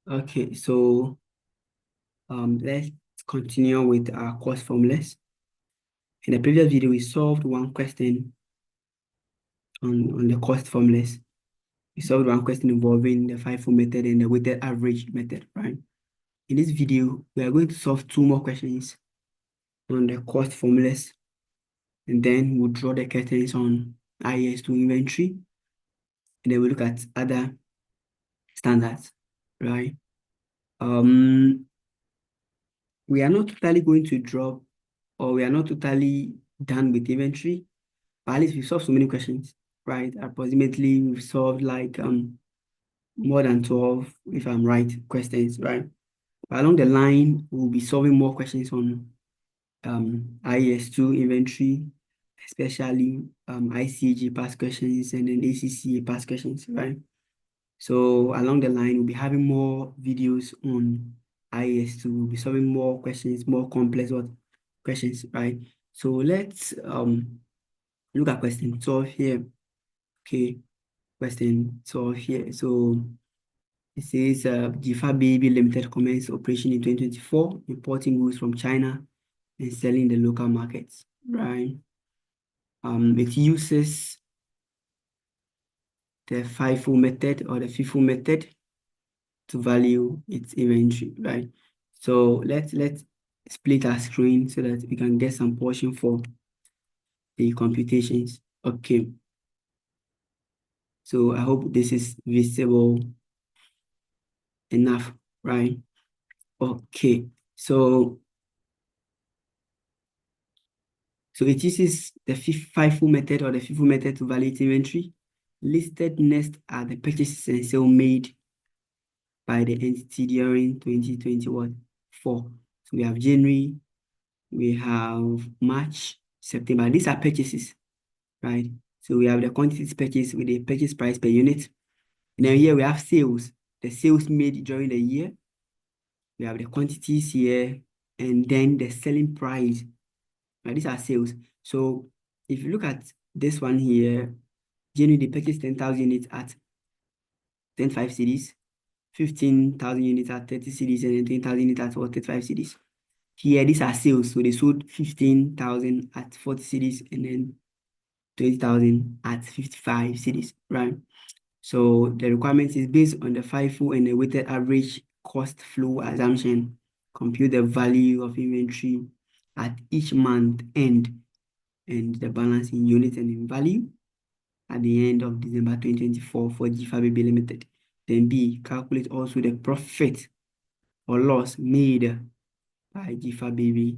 Okay, so let's continue with our cost formulas. In the previous video, we solved one question on the cost formulas. We solved one question involving the FIFO method and the weighted average method, right? In this video, we are going to solve two more questions on the cost formulas, and then we'll draw the curtains on IAS2 inventory, and then we'll look at other standards, right? We are not totally going to drop, or we are not totally done with inventory, but at least we've solved so many questions, right? Approximately, we've solved like more than 12, if I'm right, questions, right? But along the line, we'll be solving more questions on IAS2 inventory, especially ICG past questions and then ACCA past questions, right? So along the line, we'll be having more videos on IAS2. We'll be solving more questions, more complex questions, right? So let's look at question 12 here. Okay, question 12 here. So it says Jifa Baby Limited commenced operation in 2024, importing goods from China and selling in the local markets, right? It uses the FIFO method or the FIFO method to value its inventory, right? So let's split our screen so that we can get some portion for the computations. Okay. So I hope this is visible enough, right? Okay. So it uses the FIFO method or the FIFO method to value its inventory. Listed next are the purchases and sale made by the entity during 2024. So we have January, we have March, September. These are purchases, right? So we have the quantities purchased with the purchase price per unit. And then here we have sales, the sales made during the year. We have the quantities here, and then the selling price. Now these are sales. So if you look at this one here, January they purchased 10,000 units at 10.5 cedis, 15,000 units at 30 cedis, and then 10,000 units at 35 cedis. Here, these are sales. So they sold 15,000 at 40 cedis and then 20,000 at 55 cedis, right? So the requirement is based on the FIFO and the weighted average cost flow assumption. Compute the value of inventory at each month end and the balance in units and in value at the end of December 2024 for Jifa Baby Limited. Then B, calculate also the profit or loss made by Jifa Baby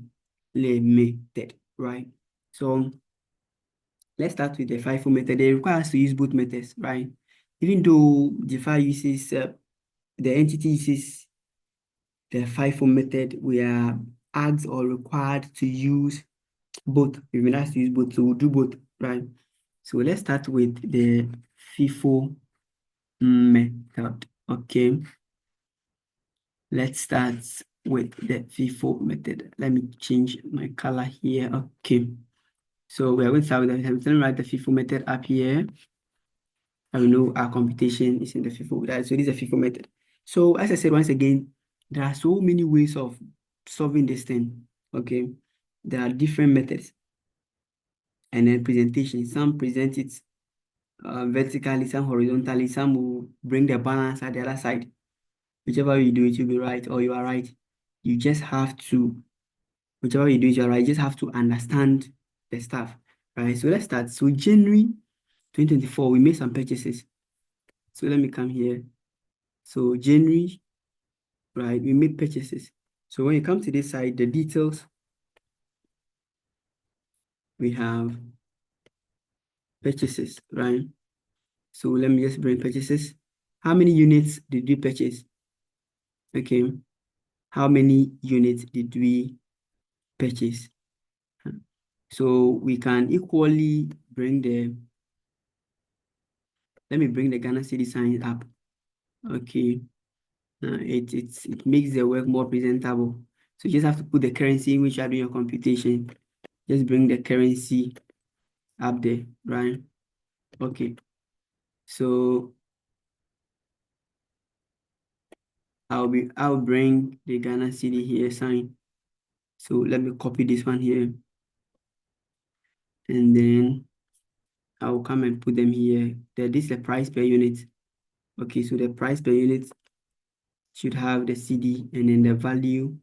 Limited, right? So let's start with the FIFO method. They require us to use both methods, right? Even though Jifa uses, the entity uses the FIFO method, we are asked or required to use both. We've been asked to use both, so we'll do both, right? So let's start with the FIFO method, okay? Let's start with the FIFO method. Let me change my color here, okay? So we are going to start with the, I'm going to write the FIFO method up here. I know our computation is in the FIFO, so this is a FIFO method. So as I said, once again, there are so many ways of solving this thing, okay? There are different methods. And then presentation, some present it vertically, some horizontally, some will bring the balance at the other side. Whichever you do, it will be right or you are right. You just have to, whichever you do, you are right. You just have to understand the stuff, right? So let's start. So January 2024, we made some purchases. So let me come here. So January, right, we made purchases. So when you come to this side, the details, we have purchases, right? So let me just bring purchases. How many units did we purchase? Okay. How many units did we purchase? So we can equally bring the, let me bring the Ghana city sign up. Okay. It makes the work more presentable. So you just have to put the currency in which you are doing your computation. Just bring the currency up there, right? Okay. So I'll bring the Ghana city here sign. So let me copy this one here, and then I'll come and put them here. This is the price per unit. Okay, so the price per unit should have the CD, and then the value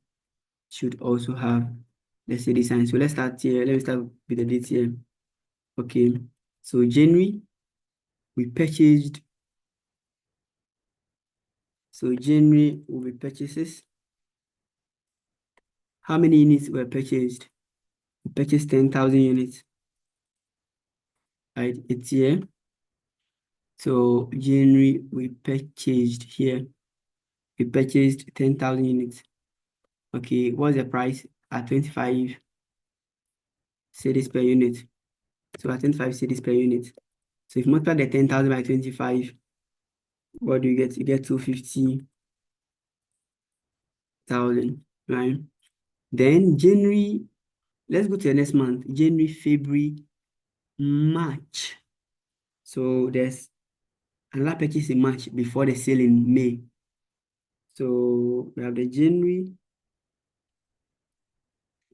should also have the CD sign. So let's start here. Let me start with the dates here. Okay, so January, we purchased. So January will be purchases. How many units were purchased? We purchased 10,000 units. Right, it's here. So January, we purchased here. We purchased 10,000 units. Okay, what's the price? At 25 cedis per unit. So at 25 cedis per unit. So if you multiply the 10,000 by 25, what do you get? You get 250,000, right? Then January, let's go to the next month. January, February, March. So there's another purchase in March before the sale in May. So we have the January,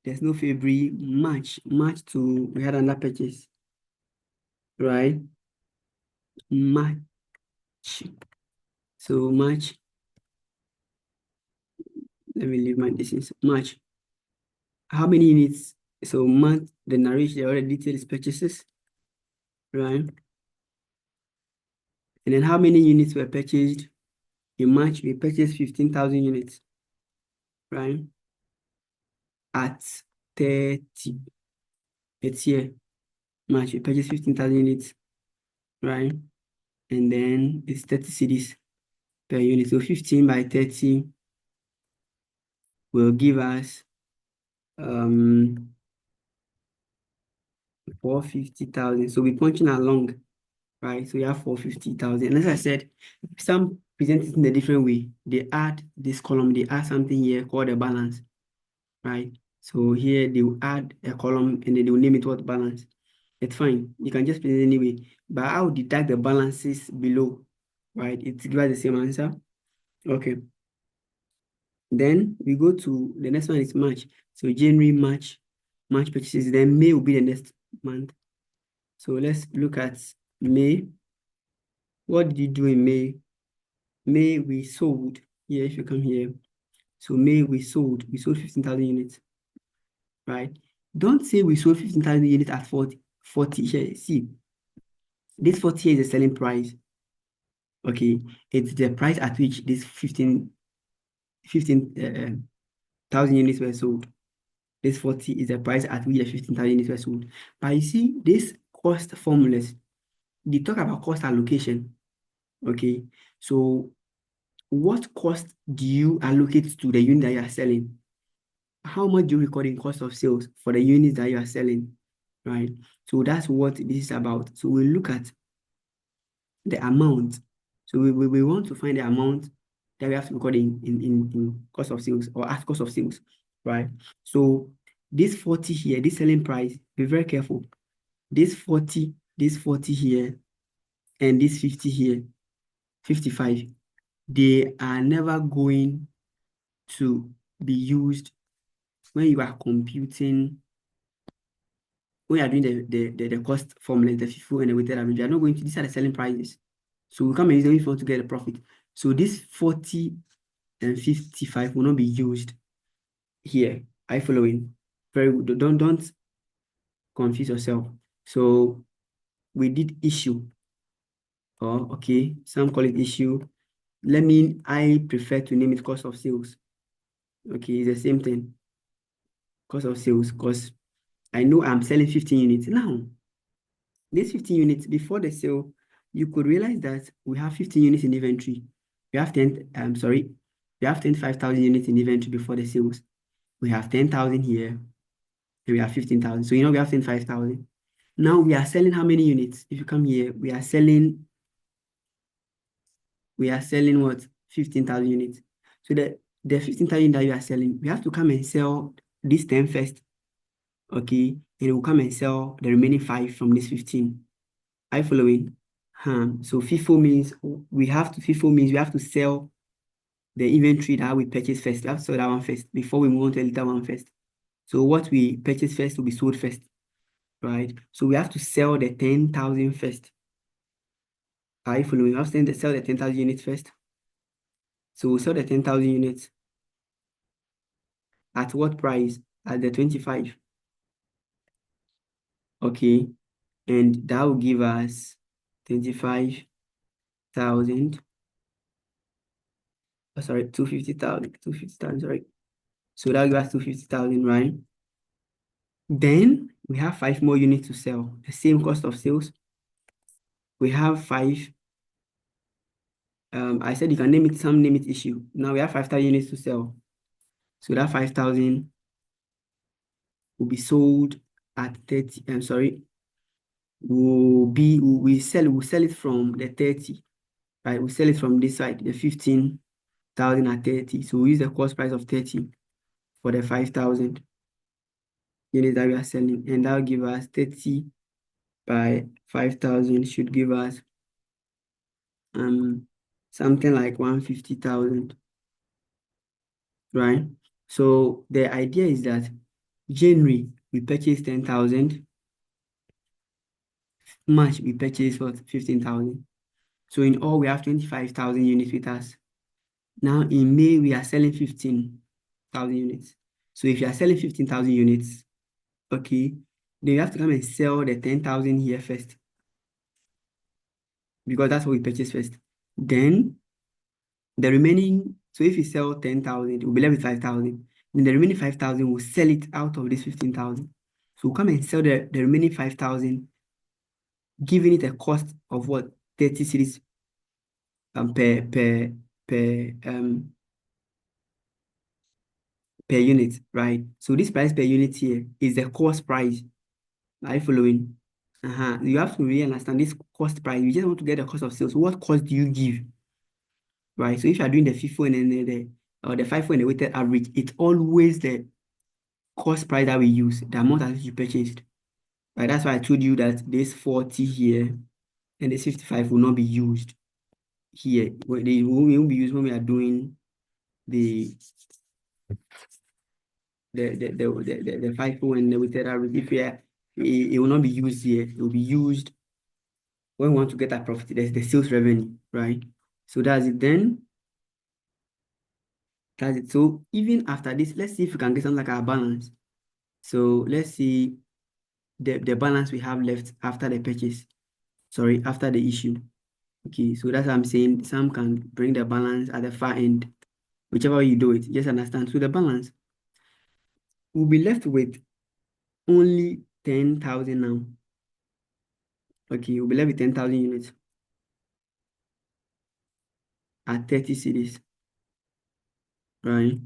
there's no February, March to, we had another purchase, right? March. So March, let me leave my distance. March. How many units? So month, the narration, all the details purchases, right? And then how many units were purchased? In March, we purchased 15,000 units, right? At 30. It's here. March, we purchased 15,000 units, right? And then it's 30 cities per unit. So 15 by 30 will give us 450,000. So we're punching along, right? So you have 450,000. And as I said, some present it in a different way. They add this column, they add something here called a balance, right? So here they will add a column and then they will name it what balance. It's fine. You can just present it anyway. But I will deduct the balances below, right? It gives us the same answer. Okay. Then we go to the next one is March. So January, March purchases. Then May will be the next month. So let's look at May. What did you do in May? May we sold. Here, if you come here. So May we sold 15,000 units, right? Don't say we sold 15,000 units at 40 here. See, this 40 here is the selling price. Okay, it's the price at which this 15,000 units were sold. This 40 is the price at which the 15,000 units were sold. But you see, this cost formulas, they talk about cost allocation. Okay, so what cost do you allocate to the unit that you are selling? How much do you record in cost of sales for the units that you are selling, right? So that's what this is about. So we look at the amount. So we want to find the amount that we have to record in cost of sales or at cost of sales, right? So this 40 here, this selling price, be very careful. This 40 here, and this 50 here, 55, they are never going to be used when you are computing, when you are doing the cost formula, the FIFO and the weighted average. You are not going to, these are the selling prices. So we come and use them if you want to get a profit. So this 40 and 55 will not be used here. Are you following? Very good. Don't confuse yourself. So we did issue. Oh, okay. Some call it issue. I prefer to name it cost of sales. Okay, it's the same thing. Cost of sales, because I know I'm selling 15 units. Now, this 15 units before the sale, you could realize that we have 15 units in inventory. We have 25,000 units in inventory before the sales. We have 10,000 here, and we have 15,000. So we have 25,000. Now we are selling how many units? If you come here, we are selling what? 15,000 units. So the 15,000 that you are selling, we have to come and sell this 10 first. Okay, and we'll come and sell the remaining 5 from this 15. Are you following? So FIFO means we have to sell the inventory that we purchase first. We have to sell that one first before we move on to the later one first. So what we purchase first will be sold first, right? So we have to sell the 10,000 first. Are you following? We have to sell the 10,000 units first. So we'll sell the 10,000 units at what price? At the 25. Okay. And that will give us 25,000. Oh, sorry, 250,000. 250,000, sorry. So that will give us 250,000, right? Then we have 5 more units to sell. The same cost of sales. We have 5. I said you can name it some name it issue. Now we have 5,000 units to sell. So that 5,000 will be sold at 30. I'm sorry. We'll sell it from the 30, right? We sell it from this side, the 15,000 at 30. So we use the cost price of 30 for the 5,000 units that we are selling, and that will give us 30 by 5,000 should give us something like 150,000, right? So the idea is that January we purchase 10,000, March we purchase for 15,000. So in all we have 25,000 units with us. Now in May we are selling 15,000 units. So if you are selling 15,000 units, okay, then you have to come and sell the 10,000 here first, because that's what we purchase first. Then the remaining, so if you sell 10,000, we'll be left with 5,000. Then the remaining 5,000, we'll sell it out of this 15,000. So we'll come and sell the remaining 5,000, giving it a cost of what? 30 cedis per unit, right? So this price per unit here is the cost price. Are you following? You have to really understand this cost price. You just want to get the cost of sales. What cost do you give? Right? So if you are doing the FIFO and then the FIFO and the weighted average, it's always the cost price that we use, the amount at which you purchased. Right? That's why I told you that this 40 here and this 55 will not be used here. They will be used when we are doing the FIFO and the weighted average. If it will not be used here, it will be used when we want to get our profit. There's the sales revenue, right? So that's it then. That's it. So even after this, let's see if we can get something like our balance. So let's see the balance we have left after the purchase. Sorry, after the issue. Okay, so that's what I'm saying. Some can bring the balance at the far end. Whichever way you do it, just understand. So the balance will be left with only 10,000 now. Okay, we'll be left with 10,000 units at 30 cedis, right?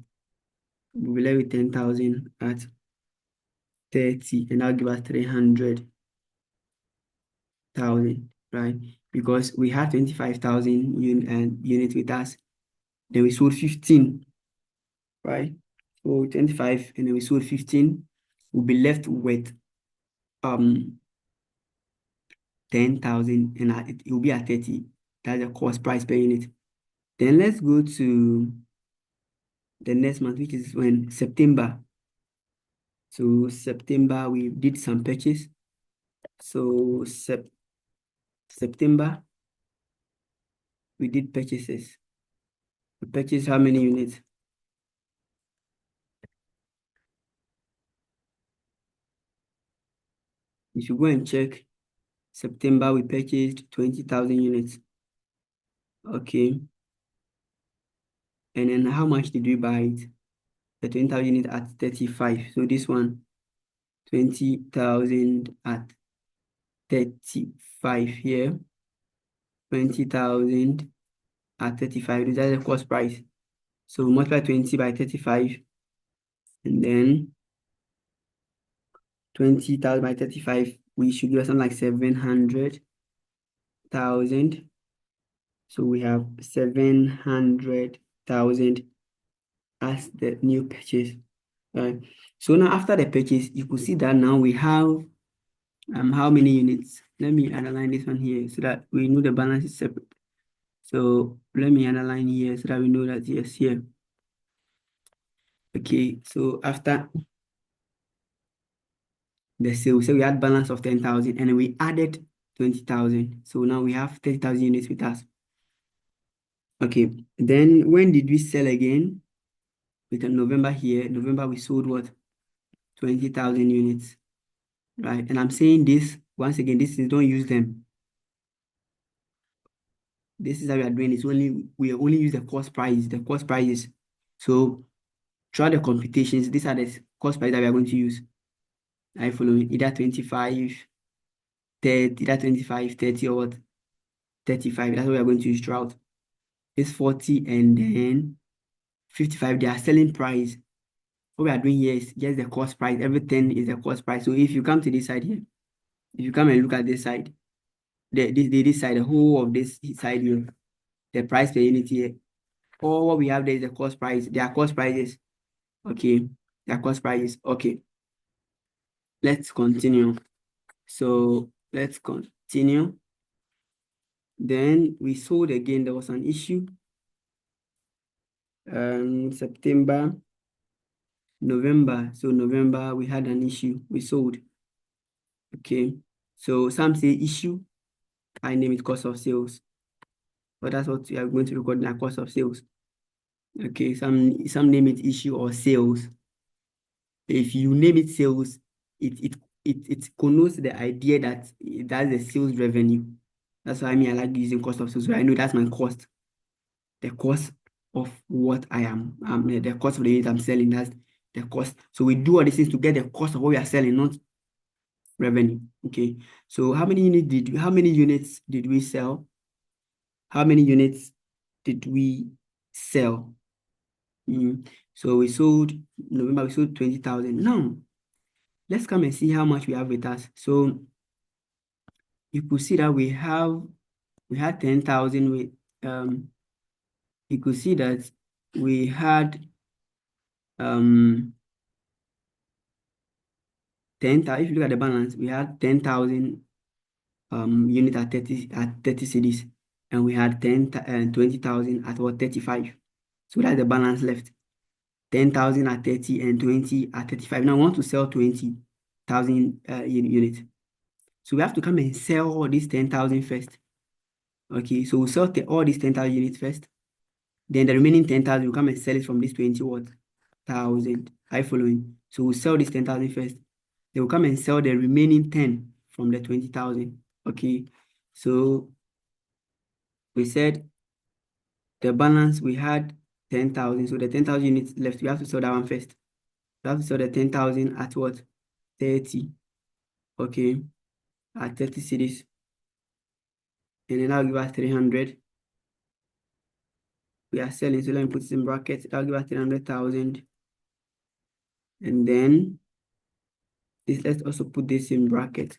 We'll be left with 10,000 at 30, and that'll give us 300,000, right? Because we had 25,000 units with us, then we sold 15, right? So 25, and then we sold 15, we'll be left with 10,000, and it will be at 30. That's the cost price per unit. Then let's go to the next month, which is when? September. So September, we did some purchase. So September, we did purchases. We purchased how many units? If you go and check, September, we purchased 20,000 units. Okay. And then how much did we buy it? The 20,000 units at 35. So this one, 20,000 at 35 here. 20,000 at 35. That's the cost price. So we multiply 20 by 35. And then 20,000 by 35, we should give something like 700,000. So we have 700,000 as the new purchase. Right. So now after the purchase, you could see that now we have how many units? Let me underline this one here so that we know the balance is separate. So let me underline here so that we know that yes, here. Okay, so after the sale, so we had balance of 10,000 and we added 20,000. So now we have 30,000 units with us. Okay, then when did we sell again? With November here, November we sold what? 20,000 units, right? And I'm saying this, once again, this is, don't use them. This is how we are doing. We only use the cost prices. So throughout the computations, these are the cost prices that we are going to use. I follow either 25, 30, either 25, 30 or what? 35. That's what we are going to use throughout. It's 40 and then 55. Their selling price. What we are doing here is just the cost price. Everything is the cost price. So if you come to this side here, if you come and look at this side, this side, the whole of this side here, the price per unit here, all what we have there is the cost price. Their cost prices. Okay. Their cost prices. Okay. Let's continue. So let's continue. Then we sold again. There was an issue. September, November. So November, we had an issue. We sold. Okay. So some say issue. I name it cost of sales. But that's what we are going to record in our cost of sales. Okay. Some name it issue or sales. If you name it sales, it connotes the idea that that's the sales revenue. That's why I like using cost of sales. I know that's my cost. The cost of what I am, the cost of the unit I'm selling, that's the cost. So we do all these things to get the cost of what we are selling, not revenue. Okay. So how many units did we sell? How many units did we sell? So we sold November, we sold 20,000. Now let's come and see how much we have with us. So you could see that we had 10,000 with you could see that we had 10,000. If you look at the balance, we had 10,000 unit at 30 cities, and we had 20,000 at what, 35. So that's the balance left. 10,000 at 30 and 20 at 35. Now I want to sell 20,000 units. So we have to come and sell all these 10,000 first. Okay, so we'll sell all these 10,000 units first. Then the remaining 10,000 will come and sell it from this 20 what? Thousand. Are you following? So we'll sell this 10,000 first. They will come and sell the remaining 10 from the 20,000. Okay. So we said the balance we had 10,000. So the 10,000 units left, we have to sell that one first. We have to sell the 10,000 at what? 30. Okay. At 30 cities. And then that'll give us 300. We are selling, so let me put this in brackets. That'll give us 300,000. And then let's also put this in bracket.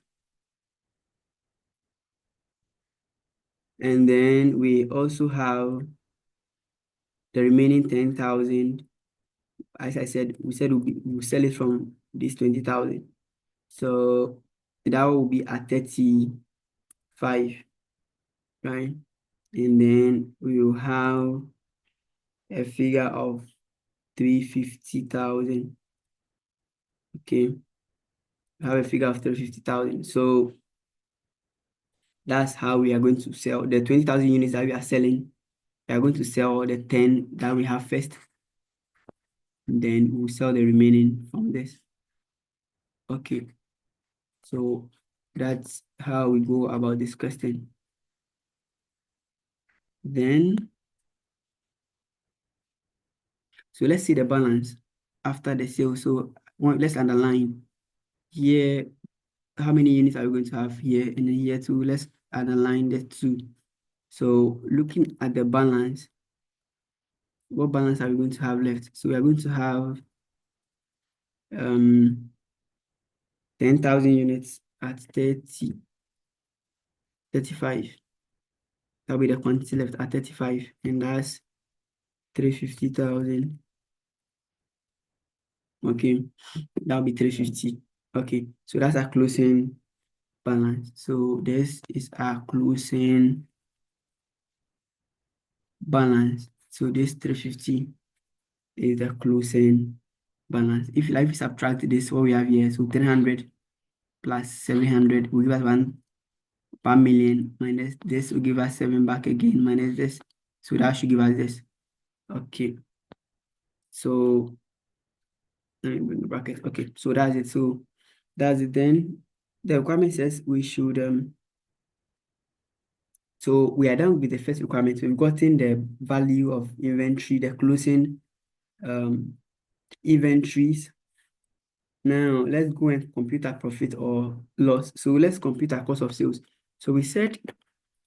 And then we also have the remaining 10,000. As I said, we said we'll sell it from this 20,000. So that will be at 35, right? And then we will have a figure of 350,000. Okay. We have a figure of 350,000. So that's how we are going to sell the 20,000 units that we are selling. We are going to sell the 10 that we have first. And then we'll sell the remaining from this. Okay. So that's how we go about this question. Then, so let's see the balance after the sale. So let's underline here, how many units are we going to have here, and then here too, let's underline the 2. So looking at the balance, what balance are we going to have left? So we are going to have 10,000 units at 30, 35. That'll be the quantity left at 35, and that's 350,000. Okay, that'll be 350. Okay, so that's our closing balance. So this is our closing balance. So this 350 is the closing balance. If you subtract this, what we have here, so 300 plus 700 will give us 1 million, minus this will give us 7 back again, minus this. So that should give us this. Okay. So let me bring the bracket. Okay, so that's it. So that's it then. The requirement says we should so we are done with the first requirement. We've gotten the value of inventory, the closing inventories. Now let's go and compute our profit or loss. So let's compute our cost of sales. So we said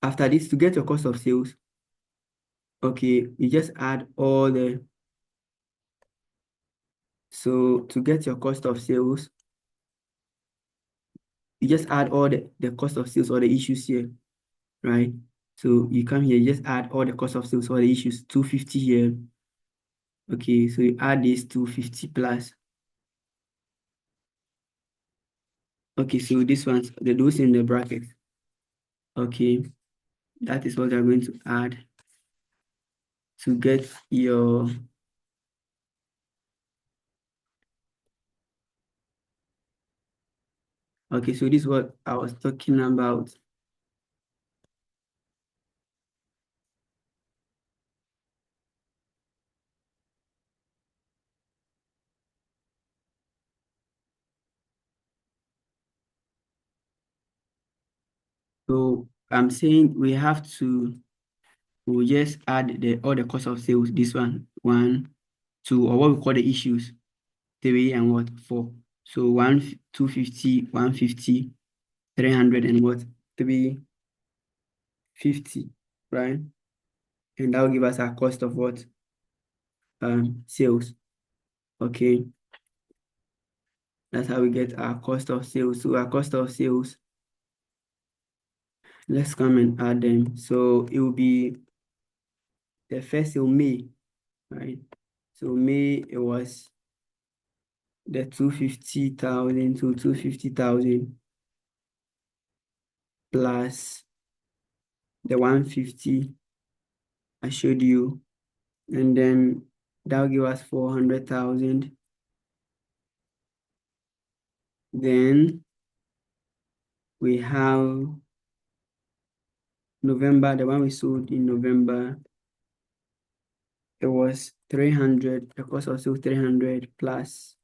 after this, to get your cost of sales, okay, you just add all the, so to get your cost of sales, you just add all the cost of sales or the issues here, right? So you come here, you just add all the cost of sales or the issues, 250 here. Okay, so you add this 250 plus. Okay, so this one's those in the bracket. Okay, that is what you're going to add to get your okay, so this is what I was talking about. So I'm saying we'll just add all the cost of sales, this one, two, or what we call the issues, 3 and what, 4. So 250, 150, 300 and what, 350, right? And that will give us our cost of what? Sales. Okay. That's how we get our cost of sales. So our cost of sales, let's come and add them. So it will be the first in May, right? So May, it was the 250,000 to 250,000 plus the 150 I showed you. And then that'll give us 400,000. Then we have November, the one we sold in November, it was 300, the cost of sales 300 plus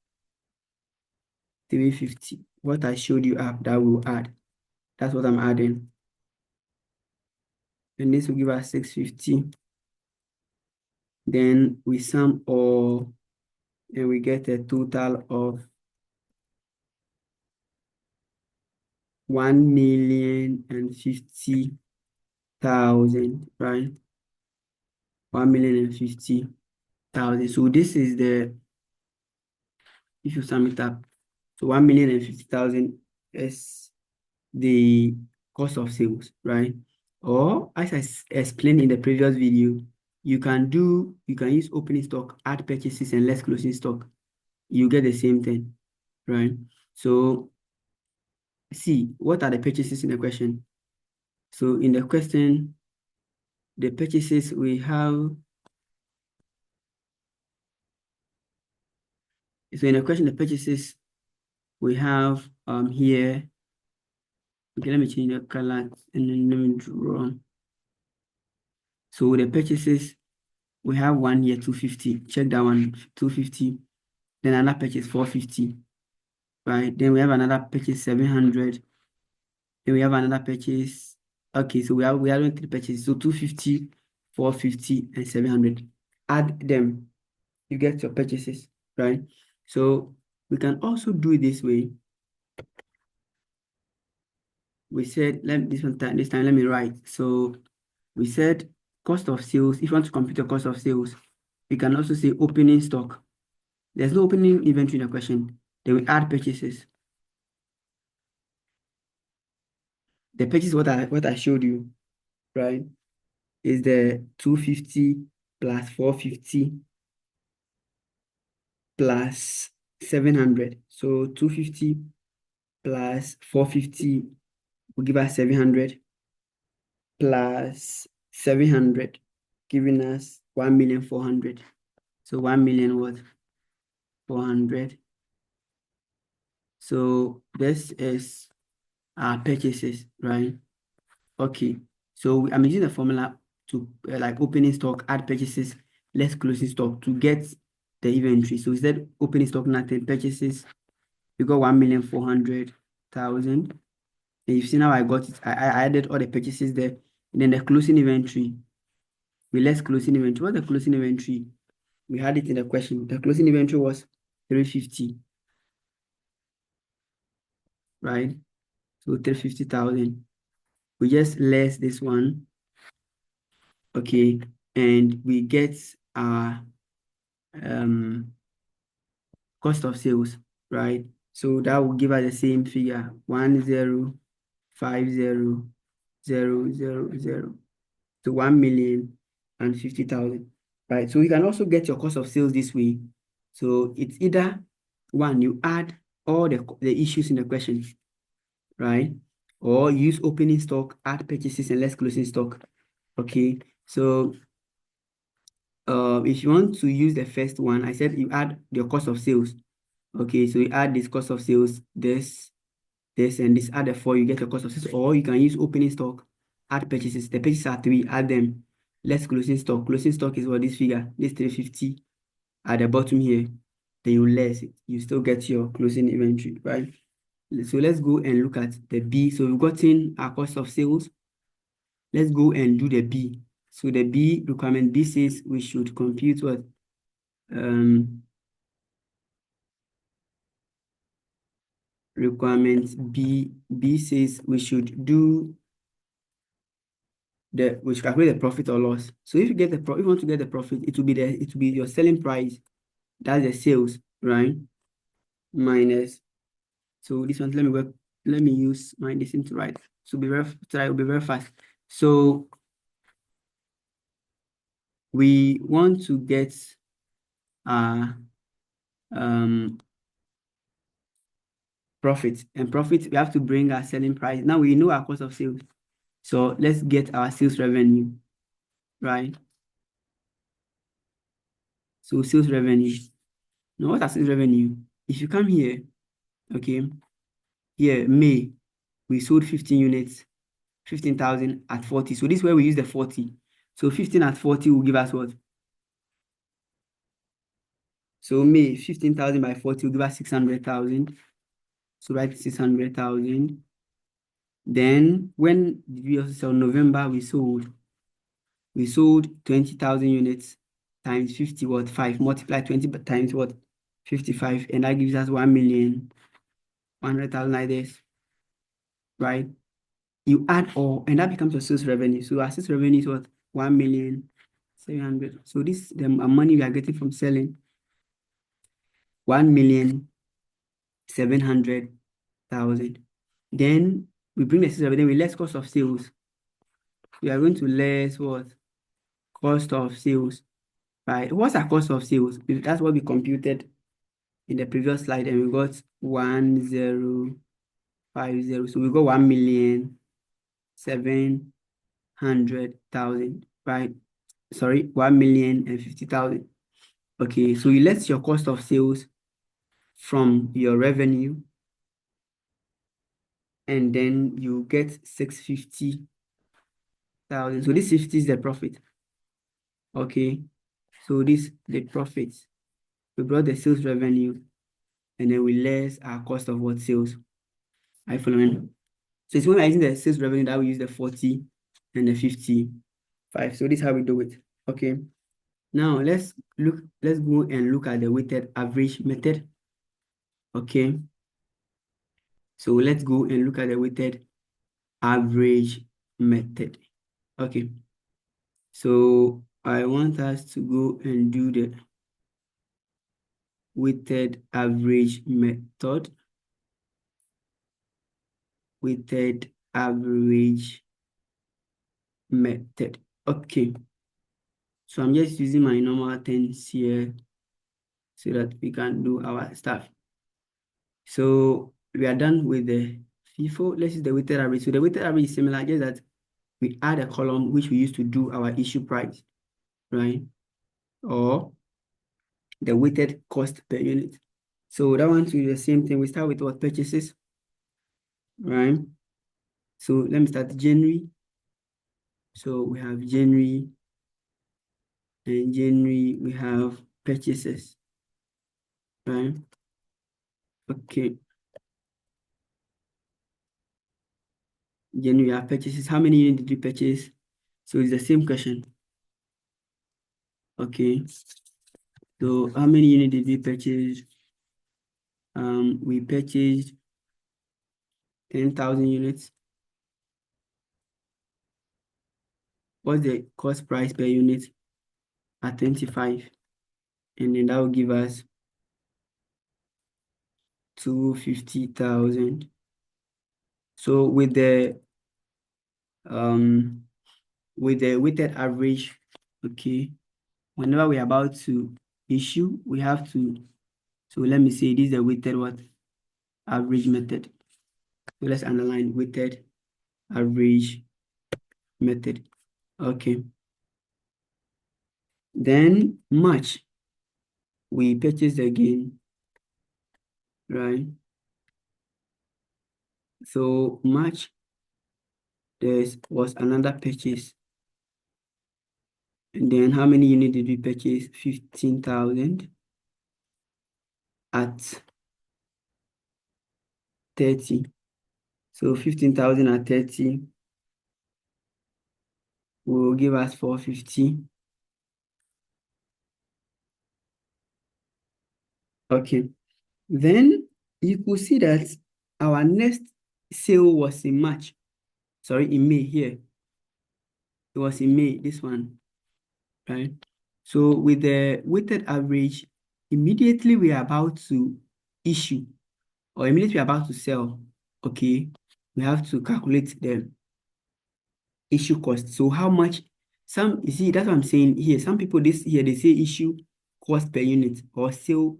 350. What I showed you up, that will add. That's what I'm adding. And this will give us 650. Then we sum all and we get a total of 1,050,000, right? 1,050,000. So this is if you sum it up, so 1,050,000 is the cost of sales, right? Or as I explained in the previous video, you can use opening stock, add purchases, and less closing stock. You get the same thing, right? So see, what are the purchases in the question? So in the question, the purchases we have, so in the question, the purchases we have here, okay, let me change the color and then let me draw. So the purchases, we have one here, 250. Check that one, 250. Then another purchase, 450. Right? Then we have another purchase, 700. Then we have another purchase. Okay, so we are doing 3 purchases. So 250, 450, and 700. Add them. You get your purchases, right? So we can also do it this way. We said, this time, let me write. So we said cost of sales. If you want to compute the cost of sales, we can also say opening stock. There's no opening inventory in the question. Then we add purchases. The purchase what I showed you, right, is the 250 plus 450 plus 700. So 250 plus 450 will give us 700 plus 700. giving us 1,400,000. So 1,000,000 what? 400. So this is our purchases, right? Okay. So I'm using the formula to like opening stock, add purchases, less closing stock to get the inventory. So instead opening stock, nothing, purchases, we got 1,400,000. And you see now I got it. I added all the purchases there. And then the closing inventory, we less closing inventory. What's the closing inventory? We had it in the question. The closing inventory was 350, right? So 350,000. We just less this one, okay, and we get our cost of sales, right? So that will give us the same figure, 1,050,000 to 1,050,000, right? So you can also get your cost of sales this way. So it's either one, you add all the issues in the question, right? Or use opening stock, add purchases, and less closing stock. Okay, so if you want to use the first one, I said you add your cost of sales. Okay, so you add this cost of sales, this, and this, add the four, you get your cost of sales. Or you can use opening stock, add purchases. The purchases are 3, add them. Less closing stock. Closing stock is what this figure, this 350 at the bottom here. Then you less it. You still get your closing inventory, right? So let's go and look at the B. So we've gotten our cost of sales. Let's go and do the B. So the B requirement, B says we should compute what? Requirement B says we should do we should calculate the profit or loss. So if you get if you want to get the profit, it will be your selling price. That's the sales, right? Minus. So this one, let me use my this to write. So will be very fast. So we want to get profit, and profit we have to bring our selling price. Now we know our cost of sales. So let's get our sales revenue, right? So sales revenue. Now what are sales revenue? If you come here, okay, here, May, we sold 15 units, 15,000 at 40. So this is where we use the 40. So 15 at 40 will give us what? So May, 15,000 by 40 will give us 600,000. So write 600,000. Then when did we also sell? November, we sold 20,000 units times 50, what? 5. Multiply 20 times what? 55. And that gives us 1,100,000 like this, right? You add all, and that becomes your sales revenue. So our sales revenue is what? 1,700,000. So this the money we are getting from selling 1,700,000. Then we bring the sales revenue, then we less cost of sales. We are going to less what? Cost of sales. Right? What's our cost of sales? That's what we computed in the previous slide, and we got 1,050. So we got 1,700,000, right? Sorry, 1,050,000. Okay, so you less your cost of sales from your revenue, and then you get 650,000. So this 50 is the profit. Okay, so this the profit. We brought the sales revenue, and then we less our cost of what? Sales. Are you following? So it's when we're using the sales revenue that we use the 40 and the 55. So this is how we do it. Okay. Now let's go and look at the weighted average method. Okay. So let's go and look at the weighted average method. Okay. So I want us to go and do the weighted average method. Weighted average method. Okay. So I'm just using my normal 10s here so that we can do our stuff. So we are done with the FIFO. Let's use the weighted average. So the weighted average is similar, just that we add a column which we use to do our issue price. right? Or the weighted cost per unit. So that one too is the same thing. We start with what? Purchases, right? So let me start January. So we have January, and January we have purchases, right? Okay, January we have purchases. How many units did you purchase? So it's the same question. Okay, so how many units did we purchase? We purchased 10,000 units. What's the cost price per unit? At 25, and then that will give us 250,000. So with the weighted average, okay, whenever we're about to issue, we have to, so let me say this is the weighted what? Average method. So let's underline weighted average method. Okay. Then March, we purchased again, right? So March, there was another purchase. And then how many units did we purchase? 15,000 at 30. So 15,000 at 30 will give us 450. Okay. Then you could see that our next sale was in March. Sorry, in May here. It was in May, this one, right? So with the weighted average, immediately we are about to issue or immediately we are about to sell, okay, we have to calculate the issue cost. So how much, you see, that's what I'm saying here. Some people this here, they say issue cost per unit or sale.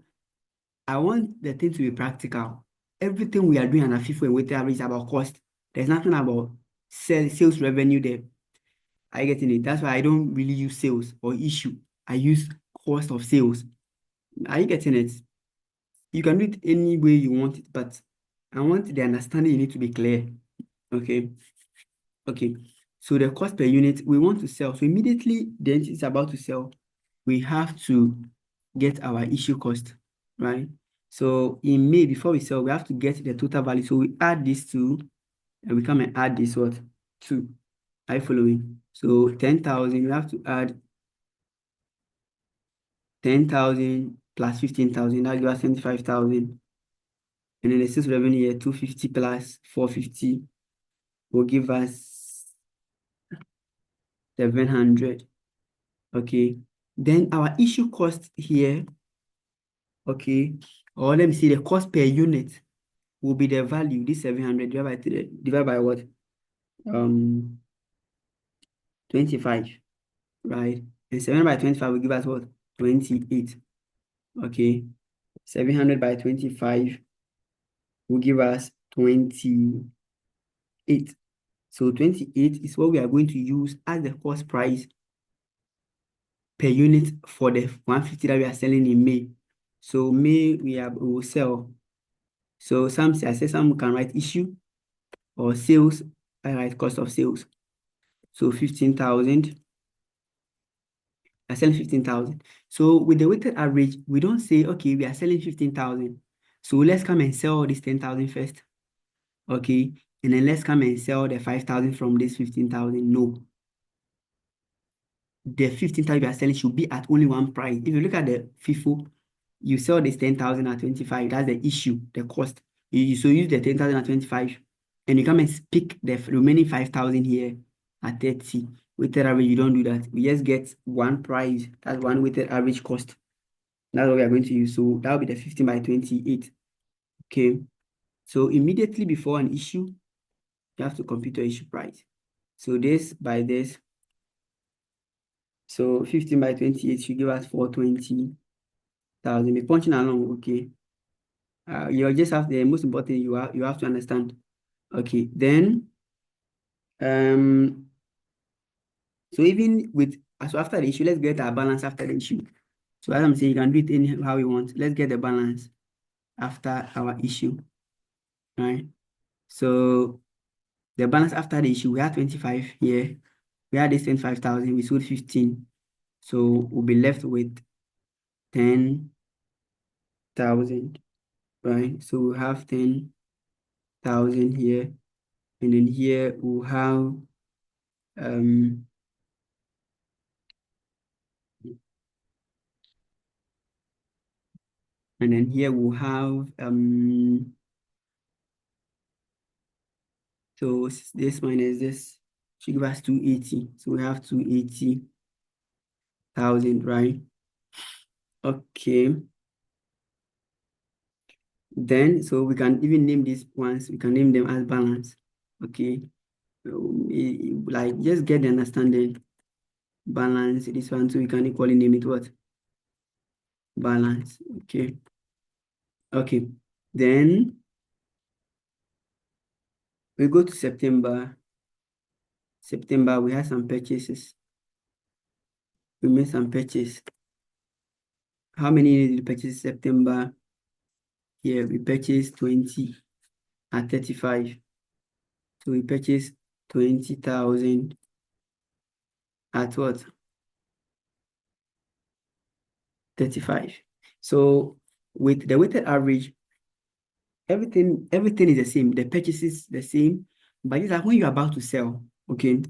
I want the thing to be practical. Everything we are doing on a Fifo and weighted average is about cost. There's nothing about sales revenue there. Are you getting it? That's why I don't really use sales or issue. I use cost of sales. Are you getting it? You can do it any way you want it, but I want the understanding you need to be clear. Okay. Okay. So the cost per unit, we want to sell. So immediately the entity is about to sell, we have to get our issue cost, right? So in May, before we sell, we have to get the total value. So we add these two, and we come and add this what? 2. Are you following? So 10,000, we have to add 10,000 plus 15,000, that gives us 25,000. And then the sales revenue here, 250 plus 450 will give us 700. Okay. Then our issue cost here, okay, or let me see, the cost per unit will be the value, this 700 divided by what? 25, right? And 700 by 25 will give us what? 28. Okay. 700 by 25 will give us 28. So 28 is what we are going to use as the cost price per unit for the 150 that we are selling in May. So May we will sell. So I said some can write issue or sales. I write cost of sales. So 15,000. I sell 15,000. So with the weighted average, we don't say, okay, we are selling 15,000. So let's come and sell this 10,000 first. Okay. And then let's come and sell the 5,000 from this 15,000. No. The 15,000 you are selling should be at only one price. If you look at the FIFO, you sell this 10,000 at 25. That's the issue, the cost. So use the 10,000 at 25, and you come and pick the remaining 5,000 here at 30. Weighted average, you don't do that. We just get one price. That's one weighted average cost. That's what we are going to use. So that will be the 15 by 28. Okay. So immediately before an issue, you have to compute your issue price. So this by this. So 15 by 28 should give us 420,000. Be punching along, okay. You just have the most important you have to understand. Okay, then so even with So after the issue, let's get our balance after the issue. So as I'm saying, you can do it anyhow you want. Let's get the balance after our issue, right? So the balance after the issue, we had 25 here. We had this 25,000, we sold 15. So we'll be left with 10,000, right? So we'll have 10,000 here. And then here we'll have and then here we'll have so this minus this should give us 280. So we have 280,000, right? Okay. Then so we can even name these ones, we can name them as balance. Okay. Like just get the understanding. Balance this one, so we can equally name it what? Balance. Okay. Okay. Then we go to September. September, we had some purchases. We made some purchase. How many units did we purchase September? Here we purchased 20 at 35. So we purchased 20,000 at what? 35. So with the weighted average, everything is the same. The purchases the same, but it's like when you're about to sell, okay,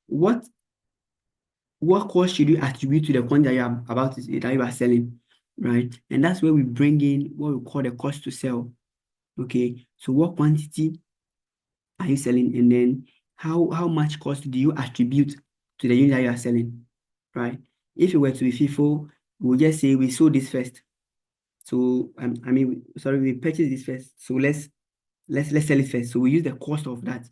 what cost should you attribute to the quantity that you are about to that you are selling, right? And that's where we bring in what we call the cost to sell. Okay, so what quantity are you selling, and then how much cost do you attribute to the unit that you are selling, right? If it were to be FIFO, we'll just say we sold this first. So we purchased this first. So let's sell it first. So we use the cost of that.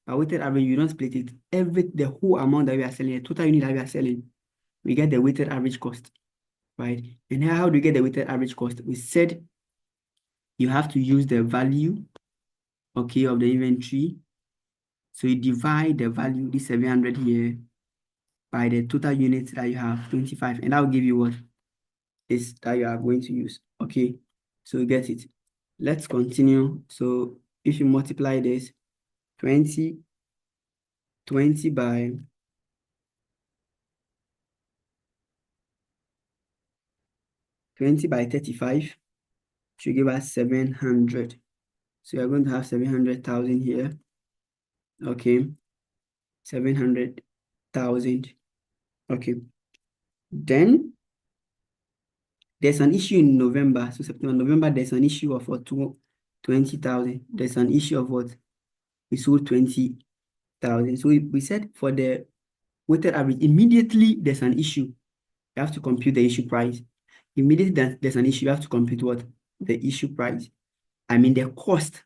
But weighted average, you don't split it. The whole amount that we are selling, the total unit that we are selling, we get the weighted average cost, right? And how do we get the weighted average cost? We said you have to use the value, okay, of the inventory. So you divide the value, this 700 here, by the total units that you have, 25, and that will give you what is that you are going to use. Okay, so you get it. Let's continue. So if you multiply this 20 by 35 should give us 700. So you're going to have 700,000 here. Okay, 700,000. Okay, then there's an issue in November. So September, November, there's an issue of what? 20,000. There's an issue of what? We sold 20,000. So we said for the weighted average, immediately there's an issue, you have to compute the issue price. Immediately there's an issue, you have to compute what? The issue price. I mean the cost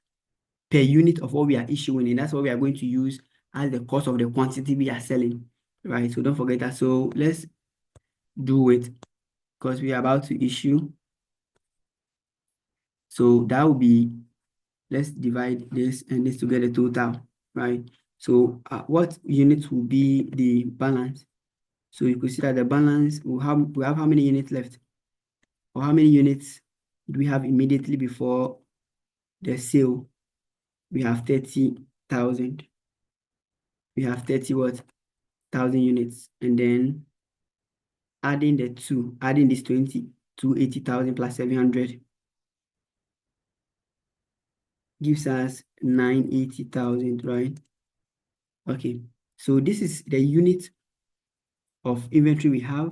per unit of what we are issuing, and that's what we are going to use as the cost of the quantity we are selling, right? So don't forget that. So let's do it because we are about to issue. So that will be, let's divide this and this to get a total, right? So what units will be the balance? So you could see that the balance we have how many units left, or how many units do we have immediately before the sale? We have 30,000. We have 30 what? 1,000 units, and then adding this 20 to 80,000 plus 700 gives us 980,000, right? Okay, so this is the unit of inventory we have,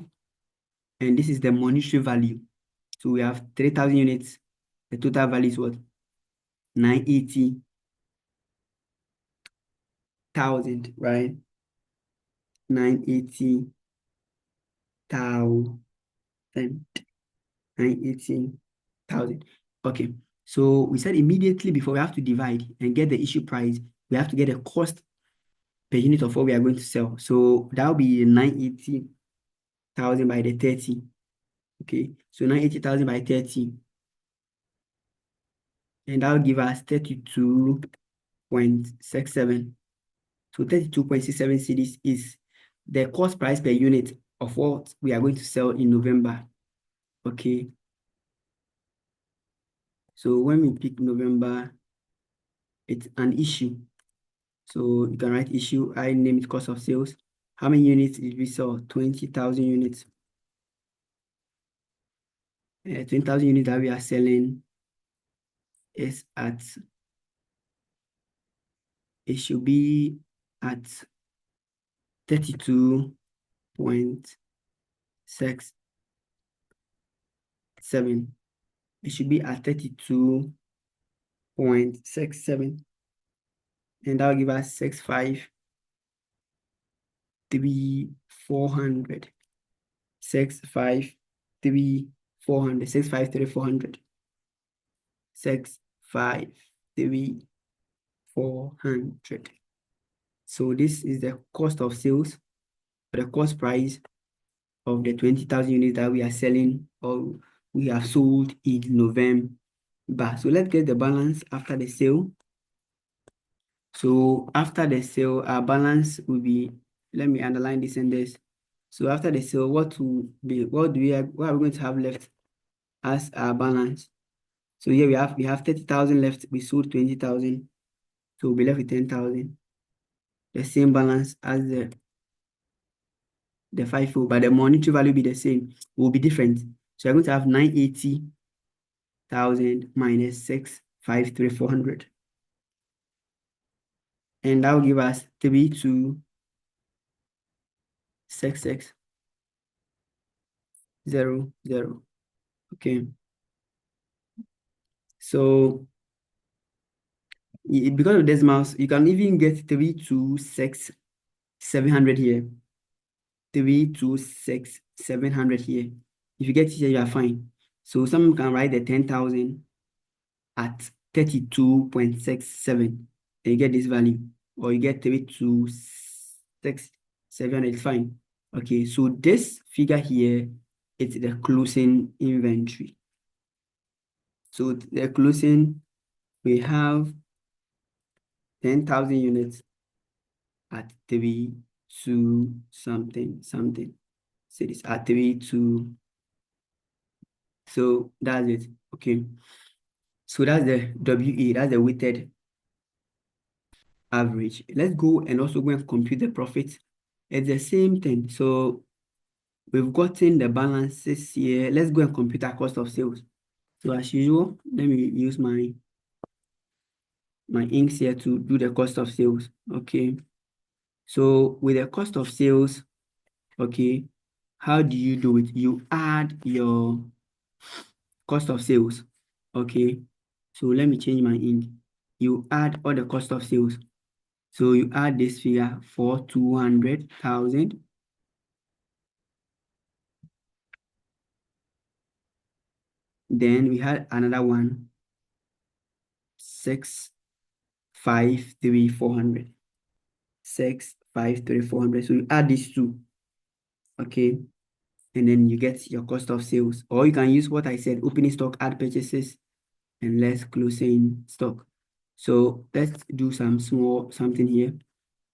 and this is the monetary value. So we have 3,000 units. The total value is what? 980,000, right? 980,000. 980,000. Okay, so we said immediately before we have to divide and get the issue price, we have to get a cost per unit of what we are going to sell. So that will be 980,000 by the 30. Okay, so 980,000 by 30, and that will give us 32.67. So 32.67 cedis is the cost price per unit of what we are going to sell in November. Okay. So when we pick November, it's an issue. So you can write issue, I name it cost of sales. How many units did we sell? 20,000 units. 20,000 units that we are selling is at, it should be at 32.67. It should be at 32.67. And that will give us 653,400. 653,400. 653,400. 653,400. So this is the cost of sales, the cost price of the 20,000 units that we are selling or we have sold in November. So let's get the balance after the sale. So after the sale, our balance will be, let me underline this and this. So after the sale, what are we going to have left as our balance? So here we have 30,000 left. We sold 20,000. So we'll be left with 10,000. The same balance as the FIFO, but the monetary value will be the same. It will be different. So we're going to have 980,000 minus 653,400. And that will give us 326600. Okay. So because of decimals, you can even get 326,700 here. 326,700 here. If you get it here, you are fine. So someone can write the 10,000 at 32.67. And you get this value. Or you get 326,700. It's fine. Okay, so this figure here, it's the closing inventory. So the closing, we have 10,000 units at 32 something. So this at 32. So that's it. Okay. So that's the WA, that's the weighted average. Let's go and also go and compute the profit. It's the same thing. So we've gotten the balances here. Let's go and compute our cost of sales. So as usual, let me use my inks here to do the cost of sales. Okay. So with the cost of sales, okay, how do you do it? You add your cost of sales. Okay. So let me change my ink. You add all the cost of sales. So you add this figure for 200,000. Then we had another one, 653,400. 653,400. So you add these two. Okay. And then you get your cost of sales. Or you can use what I said, opening stock, add purchases, and less closing stock. So let's do something here.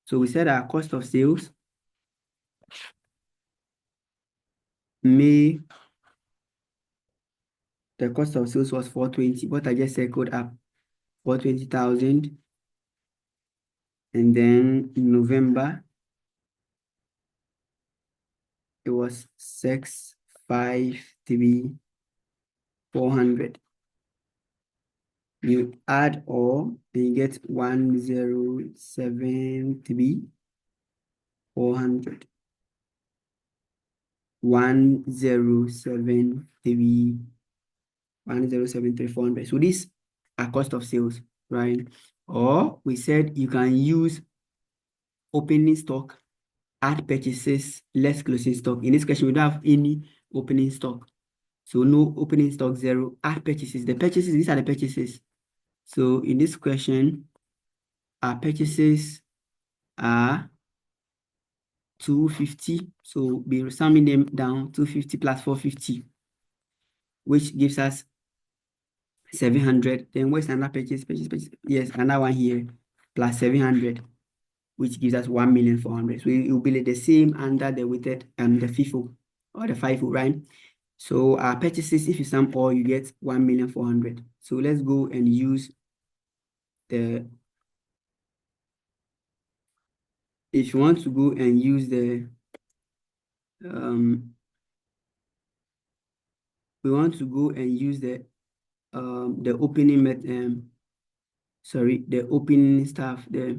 So we said our cost of sales the cost of sales was 420, but I just circled up 420,000. And then in November, it was 653,400. You add all, and you get 1,073,400. 1,073,400. So these are cost of sales, right? Or we said you can use opening stock, add purchases, less closing stock. In this question, we don't have any opening stock. So no opening stock, 0, add purchases. The purchases, these are the purchases. So in this question, our purchases are 250. So we're summing them down, 250 plus 450, which gives us 700. Then where's another purchase? Yes, another one here, plus 700, which gives us 1,400,000. So it will be like the same under the weighted the FIFO or the FIFO, right? So our purchases, if you sum all, you get 1,400,000. So let's go and use the, if you want to go and use the, we want to go and use the opening the opening stuff there.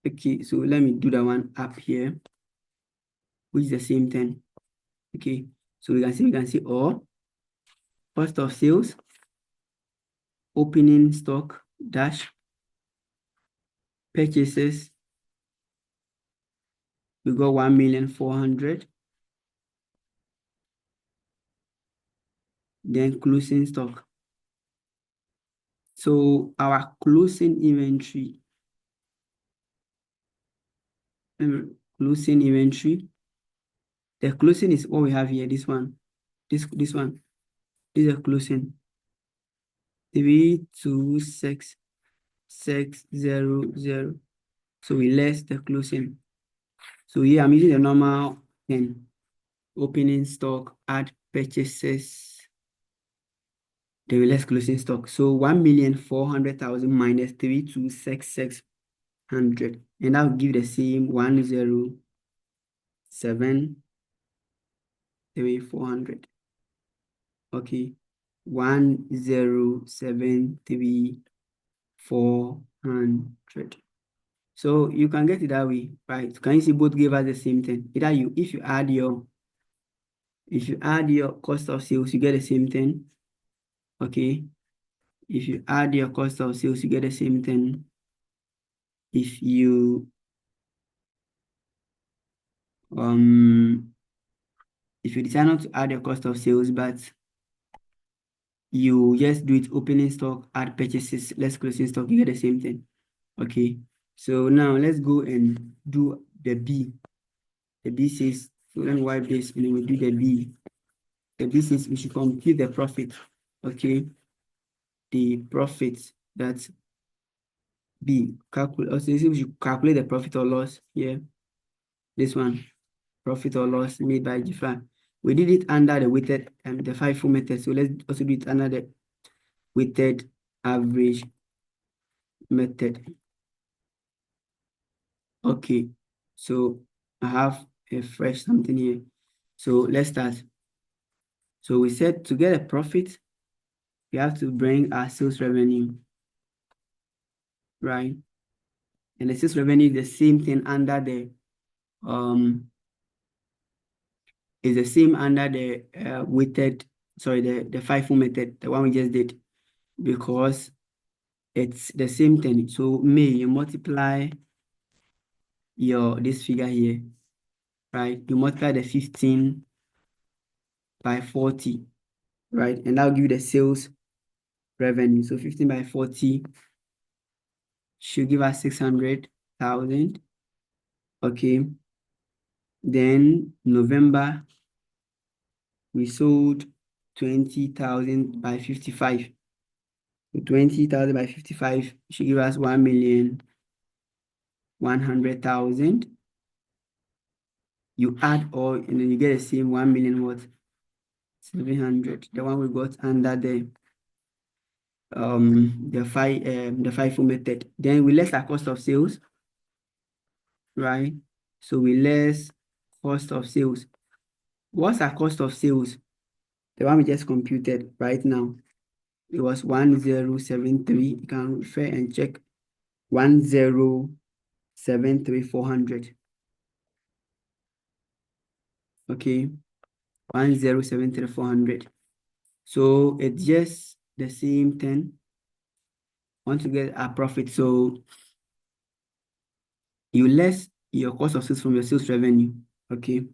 Okay, so let me do that one up here, which is the same thing. Okay, so we can see all cost of sales, opening stock dash purchases. We got 1,400,000. Then closing stock. So our closing inventory, the closing is what we have here. This one, this one. This is a closing 326,600. So we less the closing. So here I'm using the normal thing. Opening stock, add purchases, then we less closing stock. So 1,400,000 minus 326,600, and that will give the same 107,400. Okay, 107,400. So you can get it that way, right? Can you see both give us the same thing? Either if you add your cost of sales, you get the same thing. Okay. If you add your cost of sales, you get the same thing. If you decide not to add your cost of sales, but you just do it opening stock, add purchases, less closing stock, you get the same thing. Okay. So now let's go and do the B. The B says, so let me wipe this and then we do the B. The B says we should compute the profit. Okay. The profit, that's B. Also, we should calculate the profit or loss here. This one, profit or loss made by GFLA. We did it under the weighted the FIFO method. So let's also do it under the weighted average method. Okay, so I have a fresh something here. So let's start. So we said to get a profit, we have to bring our sales revenue, right? And the sales revenue is the same thing under the is the same under the weighted, sorry, the FIFO method, the one we just did, because it's the same thing. So you multiply this figure here, right? You multiply the 15 by 40, right? And that'll give you the sales revenue. So 15 by 40 should give us 600,000. Okay. Then November, we sold 20,000 by 55. So 20,000 by 55 should give us 1,100,000. You add all, and then you get the same 1,000,000 what? 700. The one we got under the FIFO method. Then we less our cost of sales, right? So we less cost of sales. What's our cost of sales? The one we just computed right now. It was 1,073. You can refer and check 1,073,400. Okay, 1,073,400. So it's just the same thing. Want to get a profit, so you less your cost of sales from your sales revenue. Okay,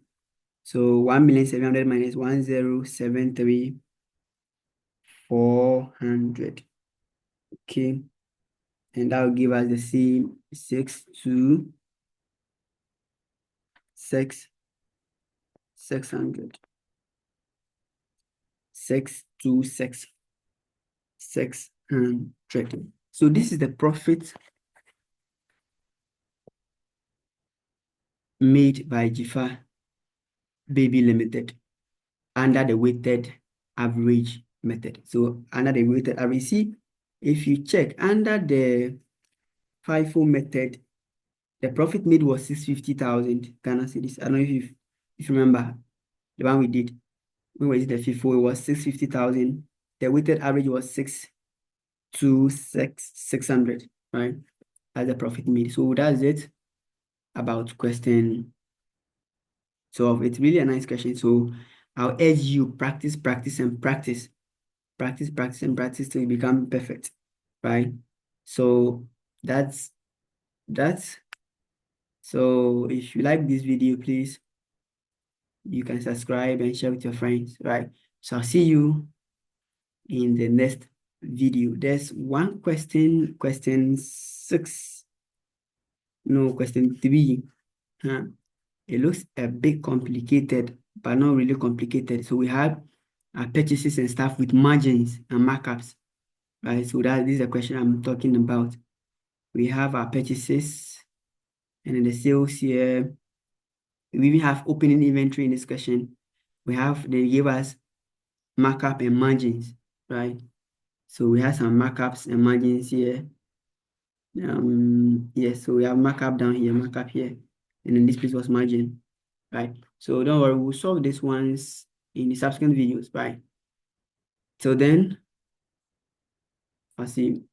so 1,700,000 minus 1,073,400. Okay, and that will give us the same 6,600. 626,600. So this is the profit made by Jifa Baby Limited under the weighted average method. So under the weighted average, see, if you check under the FIFO method, the profit made was 650,000 Ghana cedis. I don't know if you remember the one we did. When we did the FIFO, it was 650,000. The weighted average was 600, right? That's the profit made. So that's it about question 12. It's really a nice question. So I'll urge you practice, practice, and practice. Practice, practice, and practice till you become perfect, right? So that's. So if you like this video, please, you can subscribe and share with your friends, right? So I'll see you in the next video. There's one question, question 6. No, question 3. It looks a bit complicated, but not really complicated. So we have our purchases and stuff with margins and markups, right? So this is the question I'm talking about. We have our purchases and then the sales here. We even have opening inventory in this question. They give us markup and margins, right? So we have some markups and margins here. Yes, so we have markup down here, markup here, and then this place was margin, right? So don't worry, we'll solve these ones in the subsequent videos, right? So then, I'll see you.